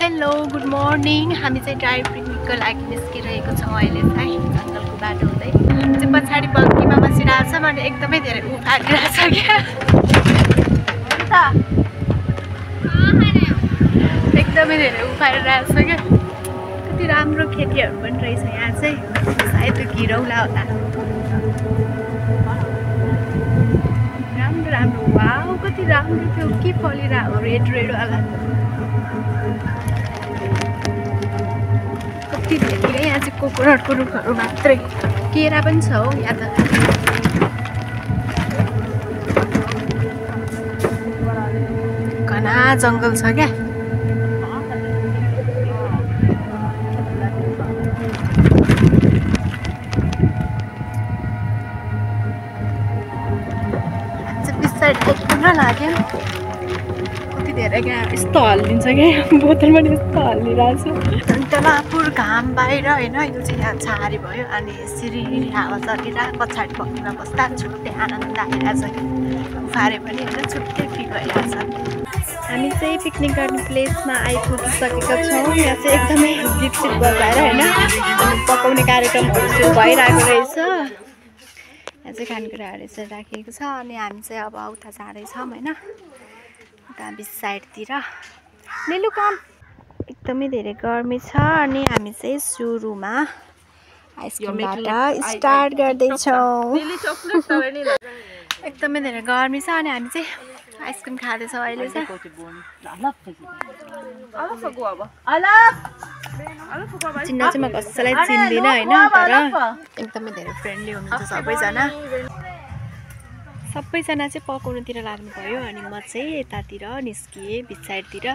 Hello good morning. हामी चाहिँ dry पिकनिकको लागि निस्किरहेको छौँ अहिले चाहिँ जङ्गलको बाटो हुँदै। चाहिँ पछाडि बग्गीमा बसिरहेको छ भने एकदमै धेरै उफालिरहेछ क्या, एकदमै धेरै उफालिरहेछ क्या। कति राम्रो खेतीहरू पनि रहेछ यहाँ चाहिँ, सायद त्यो घिरौला होला। राम्रो राम्रो, वाउ कति राम्रो थियो। के फलिरहेको रेड रेड वाला, कति धेरै। यहाँ चाहिँ कोकोनटको रुखहरू मात्रै, केरा पनि छ हौ यहाँ त। घना जङ्गल छ क्या। लाग्यो कति धेरै क्या, यस्तो हल्लिन्छ क्या बोतल पनि यस्तो हल्लिरहेको छ। टलापुर घाम बाहिर होइन, यो चाहिँ यहाँ छारी भयो अनि यसरी हावा चलिरहेको पछाडि बग्गीमा बस्दा छुट्टै आनन्द आइरहेछ कि उफारे पनि होइन, छुट्टै फिल भइरहेछ। हामी चाहिँ पिकनिक गर्ने प्लेसमा आइपुगिसकेका छौँ। यहाँ चाहिँ एकदमै गीतसित बजाएर होइन पकाउने कार्यक्रमहरू सुरु भइरहेको रहेछ। यहाँ चाहिँ खानेकुराहरू यसरी राखिएको छ अनि हामी चाहिँ अब उता जाँदैछौँ होइन, उता बिच साइडतिर। लिलु कम, एकदमै धेरै गर्मी छ अनि हामी चाहिँ सुरुमा आइसक्रिमबाट स्टार्ट गर्दैछौँ। एकदमै धेरै गर्मी छ अनि हामी चाहिँ आइसक्रिम खाँदैछौँ अहिले चाहिँ। चिन्न चाहिँ म कसैलाई चिन्दिनँ होइन, तर एकदमै धेरै फ्रेन्डली हुनुहुन्छ सबैजना। सबैजना चाहिँ पकाउनुतिर लाग्नुभयो अनि म चाहिँ यतातिर निस्किएँ बिच साइडतिर।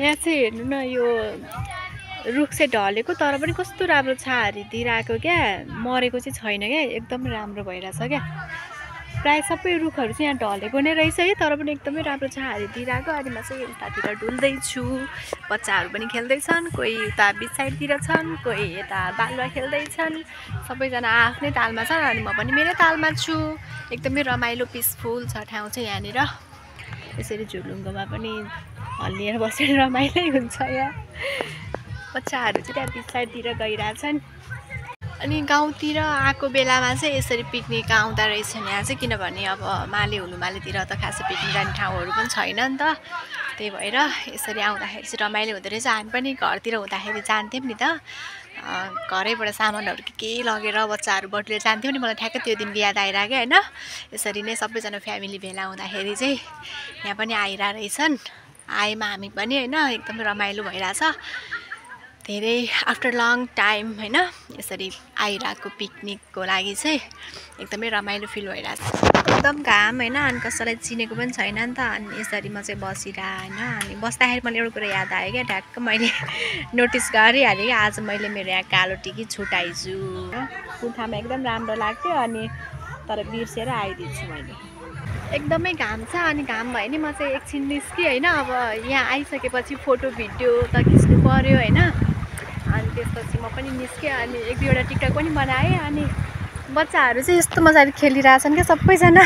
यहाँ चाहिँ हेर्नु न, यो रुख चाहिँ ढलेको तर पनि कस्तो राम्रो छाहारी दिइरहेको क्या, मरेको चाहिँ छैन क्या, एकदमै राम्रो भइरहेछ क्या। प्रायः सबै रुखहरू चाहिँ यहाँ ढलेको नै रहेछ है, तर पनि एकदमै राम्रो छाहारी दिइरहेको। अनि म चाहिँ उतातिर डुल्दैछु, बच्चाहरू पनि खेल्दैछन्, कोही उता बिच साइडतिर छन्, कोही यता बालुवा खेल्दैछन्। सबैजना आफ्नै तालमा छन् अनि म पनि मेरै तालमा छु। एकदमै रमाइलो पिसफुल छ ठाउँ चाहिँ यहाँनिर। यसरी झुलुङ्गोमा पनि हल्लिएर बसेर रमाइलै हुन्छ यहाँ। बच्चाहरू चाहिँ त्यहाँ बिच साइडतिर गइरहेछन्। अनि गाउँतिर आएको बेलामा चाहिँ यसरी पिकनिक आउँदा रहेछन् यहाँ चाहिँ, किनभने अब माले हुलुमालेतिर त खासै पिकनिक जाने ठाउँहरू पनि छैन नि त। त्यही भएर यसरी आउँदाखेरि चाहिँ रमाइलो हुँदो रहेछ। हामी पनि घरतिर हुँदाखेरि जान्थ्यौँ नि त, घरैबाट सामानहरू के लगेर बच्चाहरू बटुलेर जान्थ्यौँ नि। मलाई ठ्याक्कै त्यो दिन याद आइरहेको होइन। यसरी नै सबैजना फ्यामिली भेला हुँदाखेरि चाहिँ यहाँ पनि आइरहेको रहेछन्। आएमा हामी पनि होइन, एकदमै रमाइलो भइरहेछ। धेरै आफ्टर लङ टाइम होइन यसरी आइरहेको पिकनिकको लागि चाहिँ एकदमै रमाइलो फिल भइरहेछ। एकदम घाम होइन अनि कसैलाई चिनेको पनि छैन नि त। अनि यसरी म चाहिँ बसिरहेँ होइन, अनि बस्दाखेरि मलाई एउटा कुरा याद आयो क्या, ठ्याक्क मैले नोटिस गरिहालेँ क्या, आज मैले मेरो यहाँ कालो टिकी छुटाइछु। कुर्थामा एकदम राम्रो लाग्थ्यो अनि तर बिर्सेर आइदिन्छु मैले। एकदमै घाम छ अनि घाम भयो नि म चाहिँ एकछिन निस्केँ होइन। अब यहाँ आइसकेपछि फोटो भिडियो त खिच्नु पऱ्यो होइन। अनि त्यसपछि म पनि निस्केँ अनि एक दुईवटा टिकटक पनि बनाएँ। अनि बच्चाहरू चाहिँ यस्तो मजाले खेलिरहेछन् क्या सबैजना,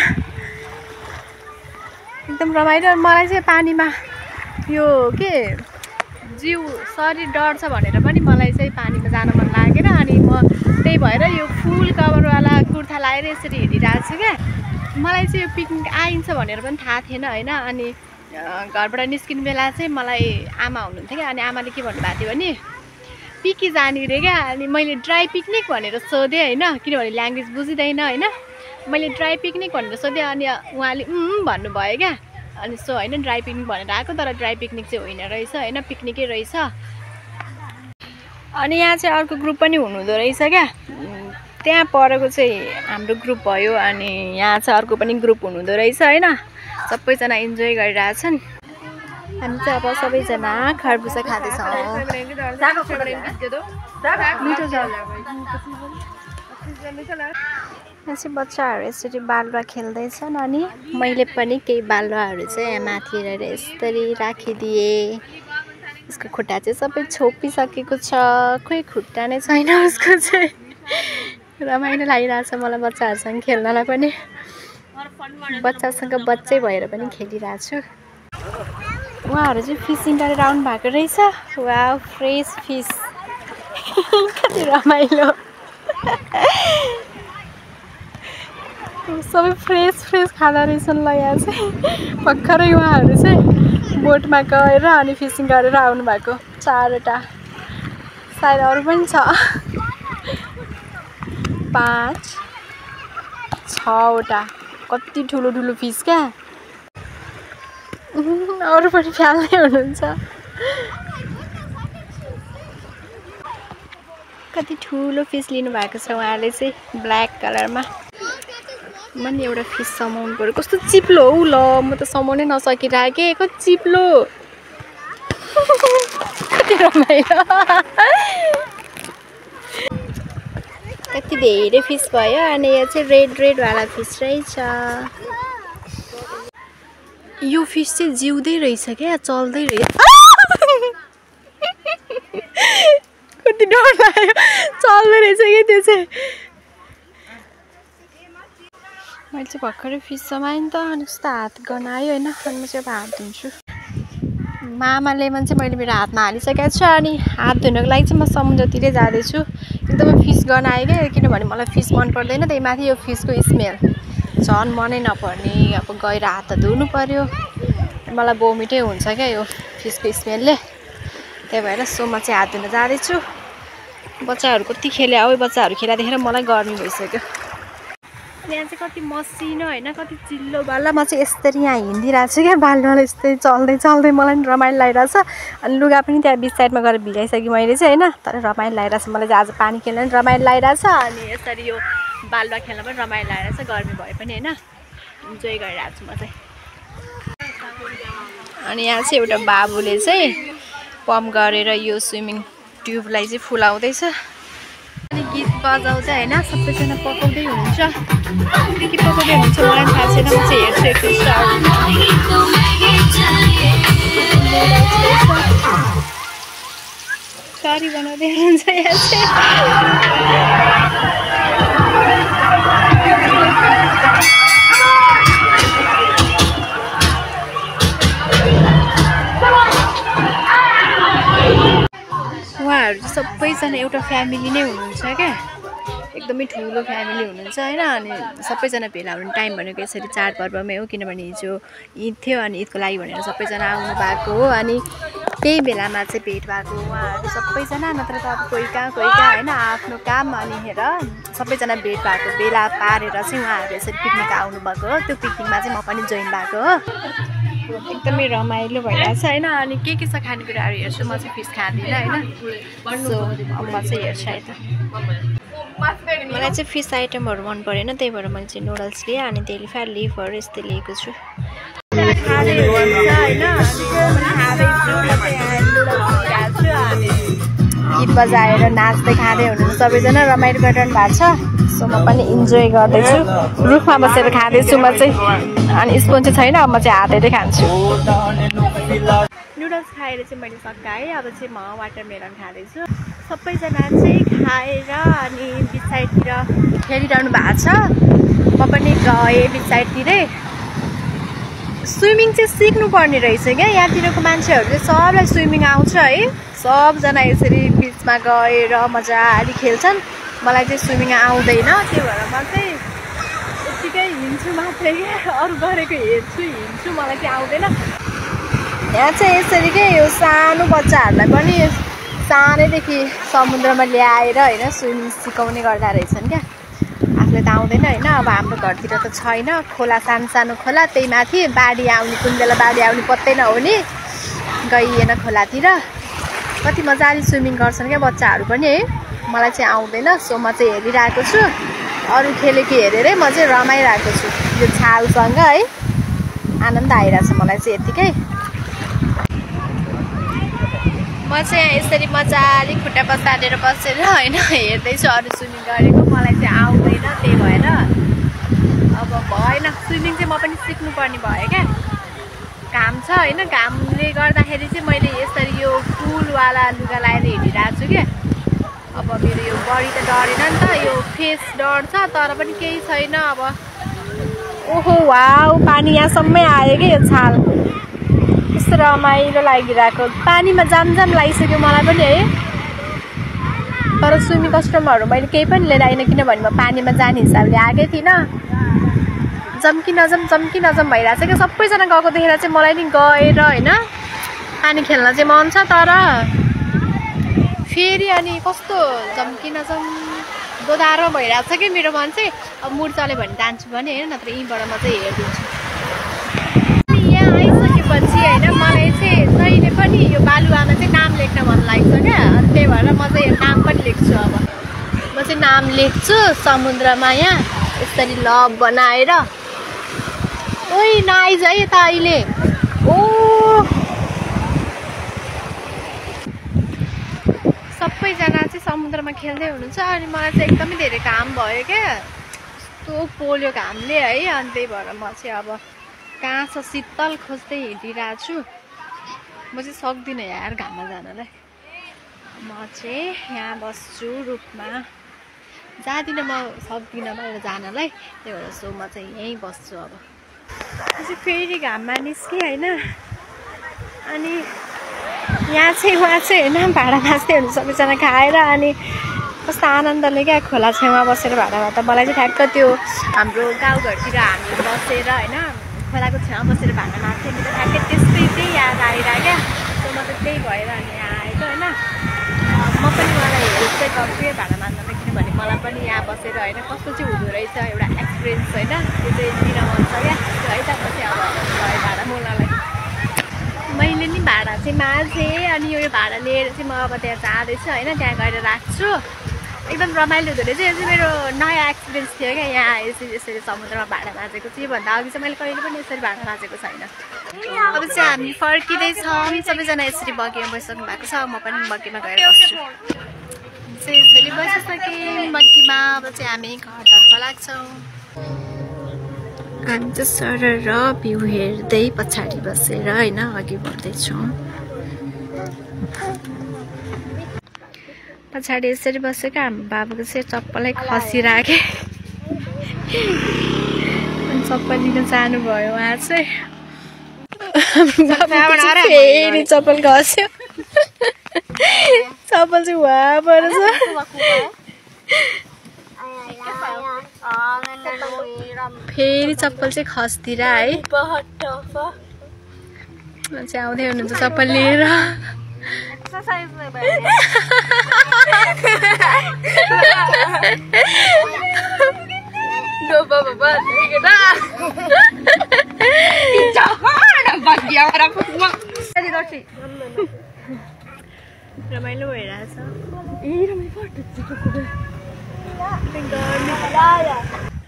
एकदम रमाइलो। मलाई चाहिँ पानीमा यो के जिउ शरीर डढ्छ भनेर पनि मलाई चाहिँ पानीमा जान मन लागेन। अनि म त्यही भएर यो फुल कभरवाला कुर्ता लगाएर यसरी हिँडिरहेको छु क्या। मलाई चाहिँ यो पिकनिक आइन्छ भनेर पनि थाहा थिएन होइन। अनि घरबाट निस्किने बेला चाहिँ मलाई आमा हुनुहुन्थ्यो क्या, अनि आमाले के भन्नुभएको थियो भने पिकी जाने रे क्या। अनि मैले ड्राई पिकनिक भनेर सोधेँ होइन, किनभने ल्याङ्ग्वेज बुझिँदैन होइन। मैले ड्राई पिकनिक भनेर सोधेँ अनि उहाँले भन्नुभयो क्या। अनि सो होइन ड्राई पिकनिक भनेर आएको, तर ड्राई पिकनिक चाहिँ होइन रहेछ होइन, पिकनिकै रहेछ। अनि यहाँ चाहिँ अर्को ग्रुप पनि हुनुहुँदो रहेछ क्या, त्यहाँ परेको चाहिँ हाम्रो ग्रुप भयो अनि यहाँ चाहिँ अर्को पनि ग्रुप हुनुहुँदो रहेछ होइन। सबैजना इन्जोय गरिरहेछन्। हामी चाहिँ अब सबैजना खरबुजा खाँदैछौँ। यहाँ चाहिँ बच्चाहरू यसरी बालुवा खेल्दैछन् अनि मैले पनि केही बालुवाहरू चाहिँ यहाँ माथि हेरेर यसरी राखिदिएँ। यसको खुट्टा चाहिँ सबै छोपिसकेको छ, खोइ खुट्टा नै छैन उसको चाहिँ। रमाइलो लागिरहेछ मलाई बच्चाहरूसँग खेल्नलाई पनि, बच्चासँग बच्चै भएर पनि खेलिरहेको छु। उहाँहरू चाहिँ फिसिङ गरेर आउनु भएको रहेछ। वाउ फ्रेस फिस कति रमाइलो। सबै फ्रेस फ्रेस खाँदो रहेछन् ल। यहाँ चाहिँ भर्खरै उहाँहरू चाहिँ बोटमा गएर अनि फिसिङ गरेर आउनु भएको। 4वटा सायद अरू पनि छ। 5 6वटा कति ठुलो ठुलो फिस क्या। अरू पनि फ्याल्दै हुनुहुन्छ। कति ठुलो फिस लिनु भएको छ उहाँले चाहिँ ब्ल्याक कलरमा। मैले एउटा फिस समाउनु पर्यो। कस्तो चिप्लो हौ ल, म त समाउनै नसकिरहेँ। कति चिप्लो। कति रमाइलो। कति धेरै फिस भयो। अनि यो चाहिँ रेड वाला फिस रहेछ। यो फिस चाहिँ जिउँदै रहेछ क्या, चल्दै रहेछ। कति डर लाग्यो। चल्दै रहेछ कि त्यो चाहिँ। मैले चाहिँ भर्खरै फिस समाएँ नि त, अनि कस्तो हात गनायो होइन। अनि म चाहिँ अब हात धुन्छु। मामा लेमन चाहिँ मैले मेरो हातमा हालिसकेको छु। अनि हात धुनको लागि चाहिँ म समुद्रतिरै जाँदैछु। एकदमै फिस गनायो क्या, किनभने मलाई फिस मन पर्दैन। त्यही माथि यो फिसको स्मेल झन् मनै नपर्ने। अब गएर हात त धुनु पर्यो। मलाई बोमिटै हुन्छ क्या यो फिसको स्मेलले। त्यही भएर म चाहिँ हात धुन जाँदैछु। बच्चाहरू कति खेले हो। बच्चाहरू खेला देखेर मलाई गर्मी भइसक्यो। यहाँ चाहिँ कति मसिनो होइन, कति चिल्लो बाल्ला। म चाहिँ यसरी यहाँ हिँडिरहेको छु क्या, बाल्नलाई यस्तै चल्दै मलाई पनि रमाइलो लागिरहेछ। अनि लुगा पनि त्यहाँ बिच साइडमा गएर भिजाइसकेँ मैले चाहिँ होइन। तर रमाइलो लागिरहेछ मलाई चाहिँ। आज पानी खेल्न पनि रमाइलो लागिरहेछ। अनि यसरी यो बालुवा खेल्न पनि रमाइलो लागिरहेछ। गर्मी भए पनि होइन, इन्जोय गरिरहेको छु म चाहिँ। अनि यहाँ चाहिँ एउटा बाबुले चाहिँ पम्प गरेर यो स्विमिङ ट्युबलाई चाहिँ फुलाउँदैछ। अनि गीत बजाउँदै होइन, सबैजना पकाउँदै हुनुहुन्छ। के पकाउँदै हुनुहुन्छ मलाई पनि थाहा छैन। म चाहिँ हेर्छु करी बनाउँदै हुनुहुन्छ यहाँ चाहिँ। उहाँहरू चाहिँ सबैजना एउटा फ्यामिली नै हुनुहुन्छ क्या। एकदमै ठुलो फ्यामिली हुनुहुन्छ होइन। अनि सबैजना भेला हुने टाइम भनेको यसरी चाडपर्वमै हो। किनभने हिजो ईद थियो, अनि ईदको लागि भनेर सबैजना आउनु भएको हो। अनि त्यही बेलामा चाहिँ भेट भएको उहाँहरू सबैजना। नत्र त अब कोही कहाँ होइन, आफ्नो काम। अनि हेर सबैजना भेट भएको बेला पारेर चाहिँ उहाँहरू यसरी पिकनिक आउनुभएको हो। त्यो पिकनिकमा चाहिँ म पनि जोइन भएको हो। एकदमै रमाइलो भइरहेछ होइन। अनि के छ खानेकुराहरू हेर्छु। म चाहिँ फिस खाँदिनँ होइन। सो अब म चाहिँ हेर्छु है त। मलाई चाहिँ फिस आइटमहरू मन परेन, त्यही भएर मैले चाहिँ नुडल्स लिएँ। अनि तेलिफा लिफहरू यस्तै लिएको छु। गीत बजाएर नाच्दै खाँदै हुनुहुन्छ सबैजना, रमाइलो गरिरहनु भएको छ। सो म पनि इन्जोय गर्दैछु। रुखमा बसेर खाँदैछु म चाहिँ। अनि स्पुन चाहिँ छैन, अब म चाहिँ हातैले खान्छु। नुडल्स खाएर चाहिँ मैले सकाएँ। अब चाहिँ म वाटरमेलन खाँदैछु। सबैजना चाहिँ खाएर अनि बिच साइडतिर खेलिरहनु भएको छ। म पनि गएँ बिच साइडतिरै। स्विमिङ चाहिँ सिक्नुपर्ने रहेछ क्या। यहाँतिरको मान्छेहरू चाहिँ सबलाई स्विमिङ आउँछ है। सबजना यसरी बिचमा गएर मजाले खेल्छन्। मलाई चाहिँ स्विमिङ आउँदैन, त्यही भएर म चाहिँ यत्तिकै हिँड्छु मात्रै क्या। अरू गरेको हेर्छु, हिँड्छु, मलाई चाहिँ आउँदैन। यहाँ चाहिँ यसरी के यो सानो बच्चाहरूलाई पनि सानैदेखि समुद्रमा ल्याएर होइन स्विमिङ सिकाउने गर्दा रहेछन् क्या। आफूलाई त आउँदैन होइन। अब हाम्रो घरतिर त छैन खोला, सानो खोला। त्यही माथि बाढी आउने, कुन बेला बाढी आउने पत्तै नहुने, गइएन खोलातिर। कति मजाले स्विमिङ गर्छन् क्या बच्चाहरू पनि है। मलाई चाहिँ आउँदैन। सो म चाहिँ हेरिरहेको छु। अरू खेलेको हेरेरै म चाहिँ रमाइरहेको छु यो छालसँग है। आनन्द आइरहेछ मलाई चाहिँ यत्तिकै। म चाहिँ यसरी मजाले खुट्टा पसारेर बसेर होइन हेर्दैछु अरू स्विमिङ गरेको। मलाई चाहिँ आउँदैन, त्यही भएर अब भएन। स्विमिङ चाहिँ म पनि सिक्नुपर्ने भयो क्या। घाम छ होइन, घामले गर्दाखेरि चाहिँ मैले यसरी यो फुलवाला लुगा लगाएर हिँडिरहेको छु क्या। अब मेरो यो बडी त डरेन नि त, यो फेस डर छ, तर पनि केही छैन अब। ओहो वाउ, पानी यहाँसम्मै आयो क्या। यो छाल कस्तो रमाइलो लागिरहेको पानीमा जाम लागिसक्यो मलाई पनि है तर स्विमिङ कस्ट्युमहरू मैले केही पनि लिएर आइन किनभने म पानीमा जाने हिसाबले आएकै थिइनँ जम्की नजम भइरहेछ क्या सबैजना गएको देखेर चाहिँ मलाई नि गएर होइन पानी खेल्न चाहिँ मन छ तर फेरि अनि कस्तो जम्की नजम दोधारो भइरहेछ कि मेरो मन चाहिँ अब मुड चल्यो भने जान्छु भने होइन नत्र यहीँबाट म चाहिँ हेरिदिन्छु यहाँ आइसकेपछि होइन मलाई चाहिँ जहिले पनि यो बालुवामा चाहिँ नाम लेख्न मन लाग्छ क्या अनि त्यही भएर म चाहिँ नाम पनि लेख्छु अब म चाहिँ नाम लेख्छु समुद्रमा यहाँ यसरी लभ बनाएर ओइ नआइज है यता अहिले ओ सबैजना चाहिँ समुद्रमा खेल्दै हुनुहुन्छ अनि मलाई चाहिँ एकदमै धेरै घाम भयो क्या यस्तो पोल्यो घामले है अनि त्यही भएर म चाहिँ अब कहाँ छ शीतल खोज्दै हिँडिरहेको छु म चाहिँ सक्दिनँ यार घाममा जानलाई म चाहिँ यहाँ बस्छु रुखमा जाँदिनँ म सक्दिनँ बाहिर जानलाई त्यही भएर सो म चाहिँ यहीँ बस्छु अब चाहिँ फेरि घाममा निस्केँ होइन अनि यहाँ चाहिँ उहाँ चाहिँ होइन भाँडा माझ्दै हुनु सबैजना खाएर अनि कस्तो आनन्दले क्या खोला छेउमा बसेर भाँडा भात मलाई चाहिँ ठ्याक्क त्यो हाम्रो गाउँघरतिर हामी बसेर होइन खोलाको छेउमा बसेर भाँडा माझ्थ्यो नि त ठ्याक्कै त्यस्तै चाहिँ याद आइरह्यो क्या सो म त त्यही भएर अनि यहाँ आएको होइन म पनि मलाई हेल्प चाहिँ गर्छु भाँडा माझ्नमा किनभने मलाई पनि यहाँ बसेर होइन कस्तो चाहिँ हुँदो रहेछ एउटा एक्सपिरियन्स होइन त्यो चाहिँ लिन मन छ क्या है त म चाहिँ अब भयो भाँडा मोल्नलाई मैले नि भाँडा चाहिँ माझेँ अनि यो भाँडा लिएर चाहिँ म अब त्यहाँ जाँदैछु होइन त्यहाँ गएर राख्छु एकदम रमाइलो हुँदो रहेछ यो चाहिँ मेरो नयाँ एक्सपिरियन्स थियो क्या यहाँ यसरी समुद्रमा भाँडा माझेको चाहिँ योभन्दा अघि चाहिँ मैले कहिले पनि यसरी भाँडा माझेको छैन अब चाहिँ हामी फर्किँदैछौँ सबैजना यसरी बगीमा बसिसक्नु भएको छ म पनि बगीमा गएर बस्छु चाहिँ यसरी बसिसकेँ बगीमा अब चाहिँ हामी घरतर्फ लाग्छौँ हामी चाहिँ सरर भ्यू हेर्दै पछाडि बसेर होइन अघि बढ्दैछौँ पछाडि यसरी बसेको हाम्रो बाबुको चाहिँ चप्पलै खसिराखेँ अनि चप्पल लिन जानुभयो उहाँ चाहिँ फेरि चप्पल खस्यो चप्पल चाहिँ वहाँबाट छ फेरि चप्पल चाहिँ खस्दिएर है चाहिँ आउँदै हुनुहुन्छ चप्पल लिएर रमाइलो भइरहेछ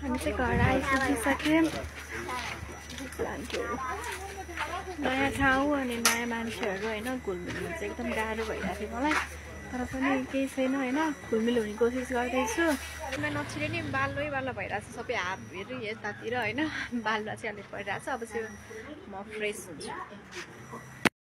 हामी चाहिँ घर आइसकिसक्यौँ नयाँ ठाउँ अनि नयाँ मान्छेहरू होइन घुलमिल हुनु चाहिँ एकदम गाह्रो भइरहेको थियो मलाई तर पनि केही छैन होइन घुलमिल हुने कोसिस गर्दैछु नछिरे नि बाल्लो भइरहेछ सबै हातहरू यतातिर होइन बाल्वा चाहिँ अलिक परिरहेछ अब चाहिँ म फ्रेस हुन्छु